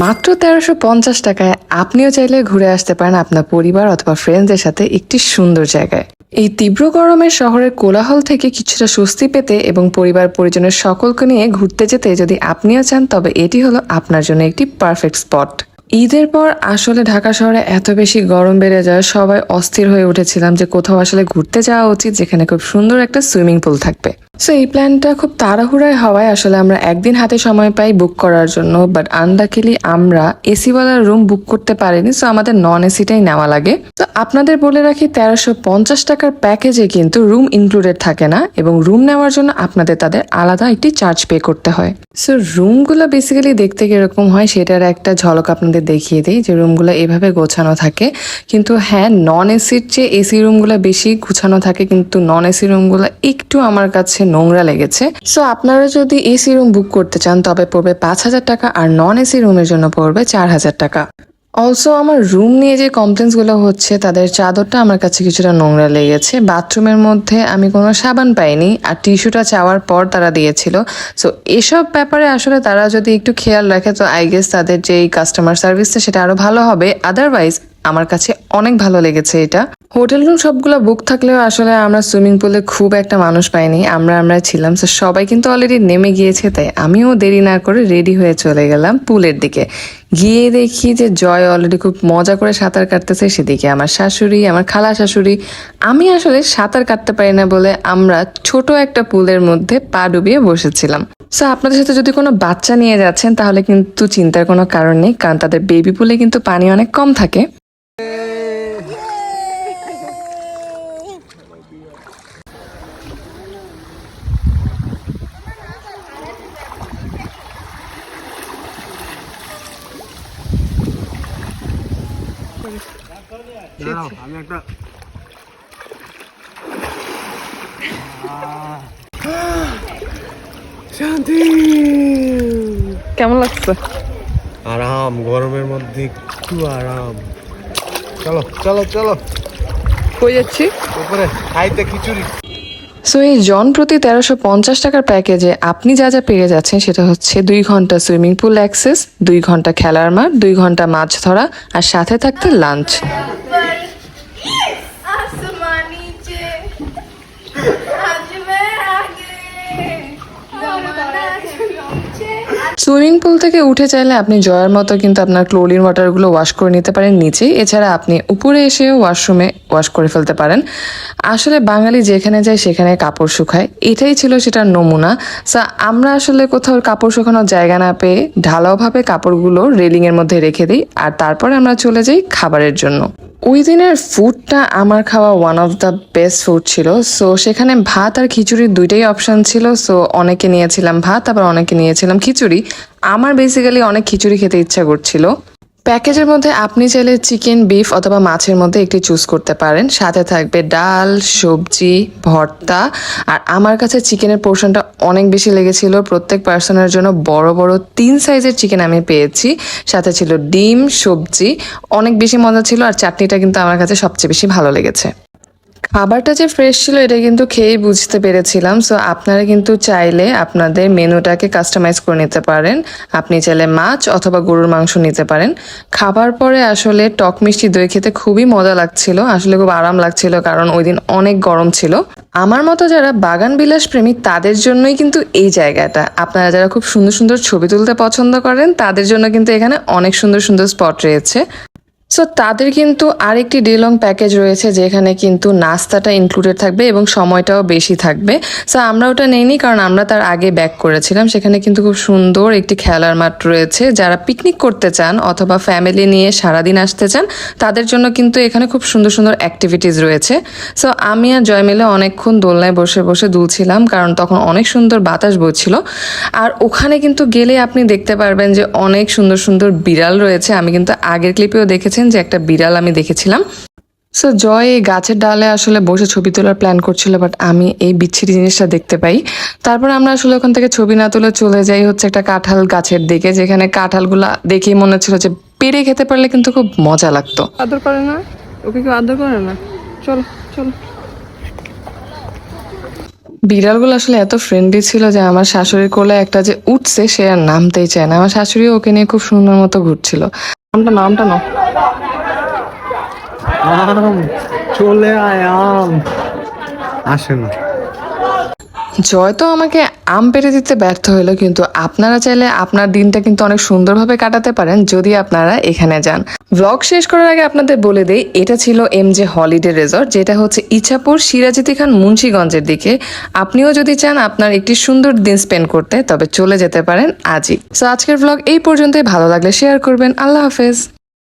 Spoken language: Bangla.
মাত্র ১৩৫০ টাকায় আপনিও চাইলে ঘুরে আসতে পারেন আপনার পরিবার অথবা ফ্রেন্ডসদের সাথে একটি সুন্দর জায়গায়। এই তীব্র গরমের শহরের কোলাহল থেকে কিছুটা স্বস্তি পেতে এবং পরিবার পরিজনের সকলকে নিয়ে ঘুরতে যেতে যদি আপনিও চান, তবে এটি হলো আপনার জন্য একটি পারফেক্ট স্পট। ঈদের পর আসলে ঢাকা শহরে এত বেশি গরম বেড়ে যায়, সবাই অস্থির হয়ে উঠেছিলাম যে কোথাও আসলে ঘুরতে যাওয়া উচিত যেখানে খুব সুন্দর একটা সুইমিং পুল থাকবে। সো এই প্ল্যানটা খুব তাড়াহুড়ায় হওয়ায় আসলে আমরা একদিন হাতে সময় পাই বুক করার জন্য, বাট আনলাকিলি আমরা এসিওয়ালা রুম বুক করতে পারিনি, সো আমাদের নন এসিটাই নেওয়া লাগে। তো আপনাদের বলে রাখি, ১৩৫০ টাকার প্যাকেজে কিন্তু রুম ইনক্লুডেড থাকে না এবং রুম নেওয়ার জন্য আপনাদের তাদের আলাদা একটি চার্জ পে করতে হয়। সো রুমগুলো বেসিক্যালি দেখতে কিরকম হয় সেটার একটা ঝলক আপনাদের দেখিয়ে দিই, যে রুমগুলো এভাবে গোছানো থাকে। কিন্তু হ্যাঁ, নন এসির চেয়ে এসি রুমগুলো বেশি গুছানো থাকে, কিন্তু নন এসি রুমগুলো একটু আমার কাছে নোংরা লেগেছে। সো আপনারা যদি এসি রুম বুক করতে চান তবে পড়বে ৫,০০০ টাকা, আর নন এসি রুমের জন্য পড়বে ৪,০০০ টাকা। অলসো আমার রুম নিয়ে যে কমপ্লেন্টস গুলো হচ্ছে, তাদের চাদরটা আমার কাছে কিছুটা নোংরা লেগেছে। বাথরুমের মধ্যে আমি কোনো সাবান পাইনি, আর টিস্যুটা চাওয়ার পর তারা দিয়েছিল। সো এসব ব্যাপারে আসলে তারা যদি একটু খেয়াল রাখে তো আই গেস তাদের যে কাস্টমার সার্ভিসটা সেটা আরো ভালো হবে। আদারওয়াইজ আমার কাছে অনেক ভালো লেগেছে এটা। হোটেল রুম সবগুলো বুক থাকলেও আসলে আমরা সুইমিং পুলে খুব একটা মানুষ পাইনি, আমরা ছিলাম। তো সবাই কিন্তু অলরেডি নেমে গিয়েছে, তাই আমিও দেরি না করে রেডি হয়ে চলে গেলাম পুলের দিকে। গিয়ে দেখি যে জয় অলরেডি খুব মজা করে সাঁতার কাটতেছে, সেদিকে আমার শাশুড়ি, আমার খালা শাশুড়ি। আমি আসলে সাঁতার কাটতে পারি না বলে আমরা ছোট একটা পুলের মধ্যে পা ডুবিয়ে বসেছিলাম। সো আপনাদের সাথে যদি কোনো বাচ্চা নিয়ে যাচ্ছেন তাহলে কিন্তু চিন্তার কোনো কারণ নেই, কারণ তাদের বেবি পুলে কিন্তু পানি অনেক কম থাকে। আমি একটা শান্তি, কেমন লাগছে? আরাম, গরমের মধ্যে একটু আরাম। চলো চলো চলো কই যাচ্ছি? উপরে খাইতে খিচুড়ি। সো এই জন প্রতি ১৩৫০ টাকার প্যাকেজে আপনি যা যা পেয়ে যাচ্ছেন সেটা হচ্ছে ২ ঘন্টা সুইমিং পুল অ্যাক্সেস, ২ ঘন্টা খেলার মাঠ, ২ ঘন্টা মাছ ধরা, আর সাথে থাকতে লাঞ্চ। आसमान नीचे आज मैं आगे जमाना नीचे। সুইমিং পুল থেকে উঠে চাইলে আপনি জয়ের মতো কিন্তু আপনার ক্লোরিন ওয়াটারগুলো ওয়াশ করে নিতে পারেন নিচেই। এছাড়া আপনি উপরে এসেও ওয়াশরুমে ওয়াশ করে ফেলতে পারেন। আসলে বাঙালি যেখানে যায় সেখানে কাপড় শুকায়, এটাই ছিল সেটার নমুনা। সো আমরা আসলে কোথাও কাপড় শুকানোর জায়গা না পেয়ে ঢালাওভাবে কাপড়গুলো রেলিংয়ের মধ্যে রেখে দিই, আর তারপরে আমরা চলে যাই খাবারের জন্য। ওই দিনের ফুডটা আমার খাওয়া one of the best food ছিল। সো সেখানে ভাত আর খিচুড়ির দুইটাই অপশন ছিল। সো অনেকে নিয়েছিলাম ভাত, আবার অনেকে নিয়েছিলাম খিচুড়ি। আমার বেসিক্যালি অনেক খিচুড়ি খেতে ইচ্ছা করছিল। প্যাকেজের মধ্যে আপনি চাইলে চিকেন, বিফ অথবা মাছের মধ্যে একটি চুজ করতে পারেন। সাথে থাকবে ডাল, সবজি, ভর্তা। আর আমার কাছে চিকেনের পোর্শনটা অনেক বেশি লেগেছিল। প্রত্যেক পার্সনের জন্য বড় বড় ৩ সাইজের চিকেন আমি পেয়েছি। সাথে ছিল ডিম, সবজি, অনেক বেশি মজা ছিল। আর চাটনিটা কিন্তু আমার কাছে সবচেয়ে বেশি ভালো লেগেছে। খাবারটা যে ফ্রেশ ছিল এটা কিন্তু খেয়েই বুঝতে পেরেছিলাম। সো আপনারা কিন্তু চাইলে আপনাদের মেনুটাকে কাস্টমাইজ করে নিতে পারেন। আপনি চাইলে মাছ অথবা গরুর মাংস নিতে পারেন। খাবার পরে আসলে টক মিষ্টি দই খেতে খুবই মজা লাগছিল, আসলে খুব আরাম লাগছিল, কারণ ওই দিন অনেক গরম ছিল। আমার মতো যারা বাগান বিলাস প্রেমী তাদের জন্যই কিন্তু এই জায়গাটা। আপনারা যারা খুব সুন্দর সুন্দর ছবি তুলতে পছন্দ করেন তাদের জন্য কিন্তু এখানে অনেক সুন্দর সুন্দর স্পট রয়েছে। সো তাদের কিন্তু আরেকটি ডে লং প্যাকেজ রয়েছে যেখানে কিন্তু নাস্তাটা ইনক্লুডেড থাকবে এবং সময়টাও বেশি থাকবে। সো আমরা ওটা নেইনি, কারণ আমরা তার আগে ব্যাক করেছিলাম। সেখানে কিন্তু খুব সুন্দর একটি খেলার মাঠ রয়েছে। যারা পিকনিক করতে চান অথবা ফ্যামিলি নিয়ে সারাদিন আসতে চান তাদের জন্য কিন্তু এখানে খুব সুন্দর সুন্দর অ্যাক্টিভিটিস রয়েছে। সো আমি আর জয় মিলে অনেকক্ষণ দোলনায় বসে বসে দুলছিলাম, কারণ তখন অনেক সুন্দর বাতাস বইছিল। আর ওখানে কিন্তু গেলে আপনি দেখতে পারবেন যে অনেক সুন্দর সুন্দর বিড়াল রয়েছে। আমি কিন্তু আগের ক্লিপেও দেখেছি যে একটা বিড়াল আমি দেখেছিলাম। সো জয় এই গাছের ডালে আসলে বসে ছবি তোলার প্ল্যান করছিল, বাট আমি এই বিচ্ছিরি জিনিসটা দেখতে পাই। তারপর আমরা আসলে ওখান থেকে ছবি না তুলে চলে যাই হচ্ছে একটা কাঁঠাল গাছের দিকে, যেখানে কাঁঠালগুলা দেখেই মনে হচ্ছিল যে পেরে খেতে পারলে কিন্তু খুব মজা লাগতো। আদর করে না? ওকে কেউ আদর করে না? চলো চলো। বিড়ালগুলো আসলে এত ফ্রেন্ডলি ছিল যে আমার শাশুড়ির কোলে একটা যে উঠছে সে আর নামতেই চায় না। আমার শাশুড়ি ওকে নিয়ে খুব সুন্দর মতো ঘুরছিল। নামটা নাও। আম চলে আয় আম। আসে না। জয় তো আমাকে আম পেড়ে দিতে ব্যর্থ হলো, কিন্তু আপনারা চাইলে আপনার দিনটা কিন্তু অনেক সুন্দরভাবে কাটাতে পারেন যদি আপনারা এখানে যান। ব্লগ শেষ করার আগে আপনাদের বলে দেই, এটা ছিল MJ হলিডে রিসর্ট, যেটা হচ্ছে ইছাপুর সিরাজিতি খান মুন্সিগঞ্জের দিকে। আপনিও যদি চান আপনার একটি সুন্দর দিন স্পেন্ড করতে, তবে চলে যেতে পারেন আজই। সো আজকের ব্লগ এই পর্যন্তই। ভালো লাগলে শেয়ার করবেন। আল্লাহ হাফেজ।